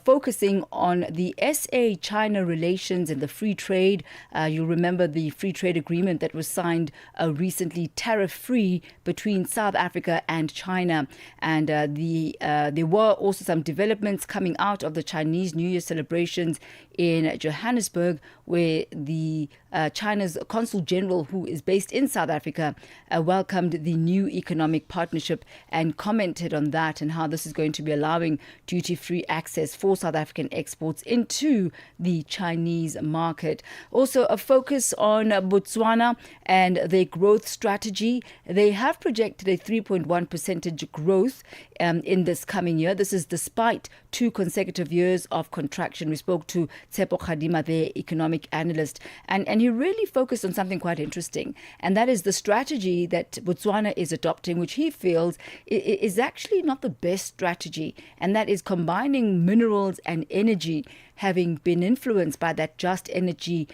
focusing on the SA-China relations and the free trade. You'll remember the free trade agreement that was signed recently, tariff-free between South Africa and China. And there were also some developments coming out of the Chinese New Year celebrations in Johannesburg, where the China's Consul General, who is based in South Africa, welcomed the new economic partnership and commented on that and how this is going to be allowing duty-free access for South African exports into the Chinese market. Also, a focus on Botswana and their growth strategy. They have projected a 3.1% growth in this coming year. This is despite 2 consecutive years of contraction. We spoke to Tsepo Khadima, their economic analyst, and he really focused on something quite interesting, and that is the strategy that Botswana is adopting, which he feels is actually not the best strategy, and that is combining minerals and energy, having been influenced by that just energy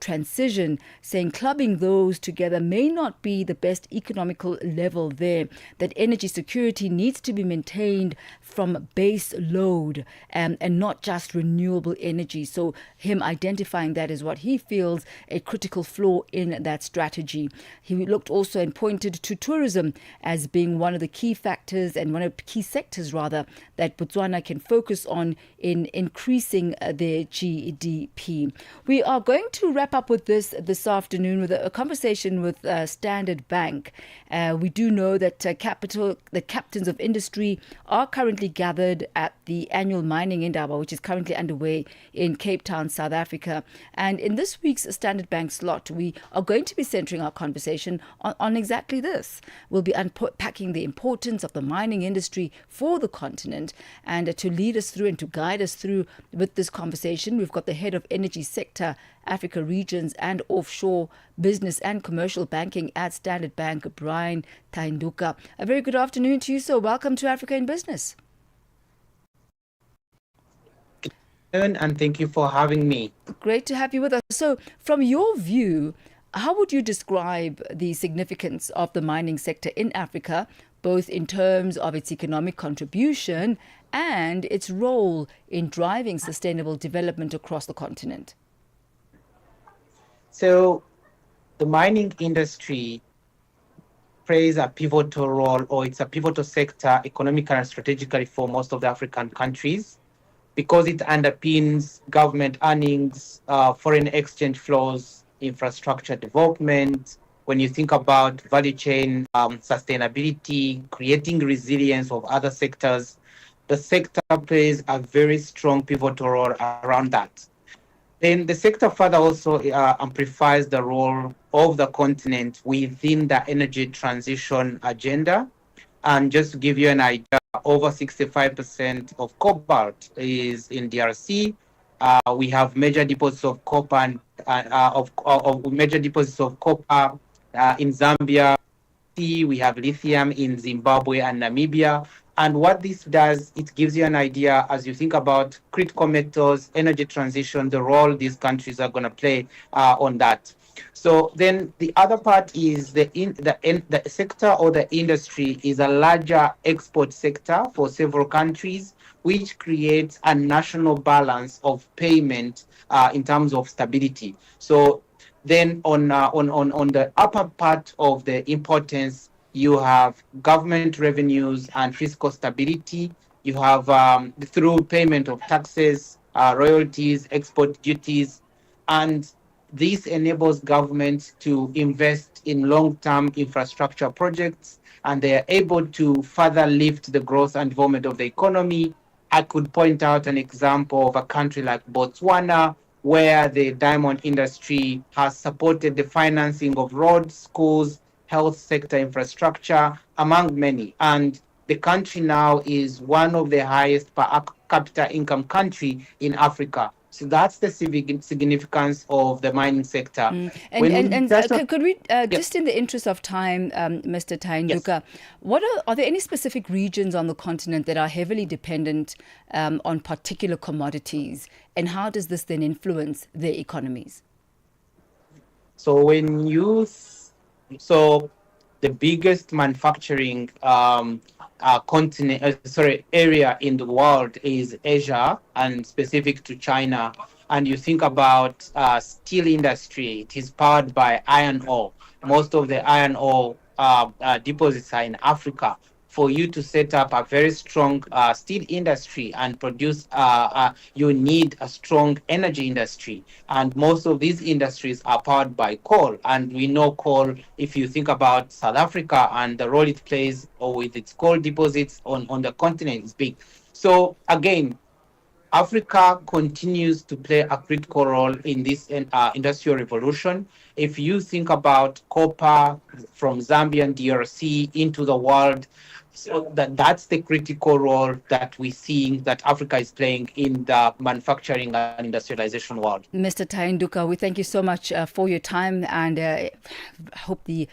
transition, saying clubbing those together may not be the best economical level there, that energy security needs to be maintained from base load and not just renewable energy. So him identifying that is what he feels a critical flaw in that strategy. He looked also and pointed to tourism as being one of the key factors and one of the key sectors rather that Botswana can focus on in increasing their GDP. We are going to wrap up with this afternoon with a conversation with Standard Bank. We do know that the captains of industry are currently gathered at the annual mining indaba, which is currently underway in Cape Town, South Africa. And in this week's Standard Bank slot, we are going to be centering our conversation on exactly this. We'll be unpacking the importance of the mining industry for the continent, and to lead us through and to guide us through with this conversation, we've got the head of energy sector, Africa Regions and Offshore Business and Commercial Banking at Standard Bank, Brian Tainduka. A very good afternoon to you, sir. Welcome to Africa in Business. And thank you for having me. Great to have you with us. So, from your view, how would you describe the significance of the mining sector in Africa, both in terms of its economic contribution and its role in driving sustainable development across the continent? So the mining industry plays a pivotal role, or it's a pivotal sector economically and strategically for most of the African countries, because it underpins government earnings, foreign exchange flows, infrastructure development. When you think about value chain sustainability, creating resilience of other sectors, the sector plays a very strong pivotal role around that. Then the sector further also amplifies the role of the continent within the energy transition agenda. And just to give you an idea, over 65% of cobalt is in DRC. We have major deposits of copper in Zambia. We have lithium in Zimbabwe and Namibia. And what this does, it gives you an idea as you think about critical metals, energy transition, the role these countries are going to play on that. So then the other part is the sector or the industry is a larger export sector for several countries, which creates a national balance of payment in terms of stability. So then on the upper part of the importance, you have government revenues and fiscal stability. You have through payment of taxes, royalties, export duties, and this enables governments to invest in long-term infrastructure projects, and they are able to further lift the growth and development of the economy. I could point out an example of a country like Botswana, where the diamond industry has supported the financing of roads, schools, health sector infrastructure, among many. And the country now is one of the highest per capita income country in Africa. So that's the significance of the mining sector. Could we, just in the interest of time, Mr. Tainduka, yes, are there any specific regions on the continent that are heavily dependent on particular commodities, and how does this then influence their economies? So when you, so the biggest manufacturing area in the world is Asia and specific to China. And you think about steel industry, it is powered by iron ore. Most of the iron ore deposits are in Africa. For you to set up a very strong steel industry and produce, you need a strong energy industry. And most of these industries are powered by coal. And we know coal, if you think about South Africa and the role it plays or with its coal deposits on the continent is big. So again, Africa continues to play a critical role in this industrial revolution. If you think about copper from Zambia and DRC into the world, so that's the critical role that we're seeing that Africa is playing in the manufacturing and industrialization world. Mr. Tainduka, we thank you so much for your time and hope the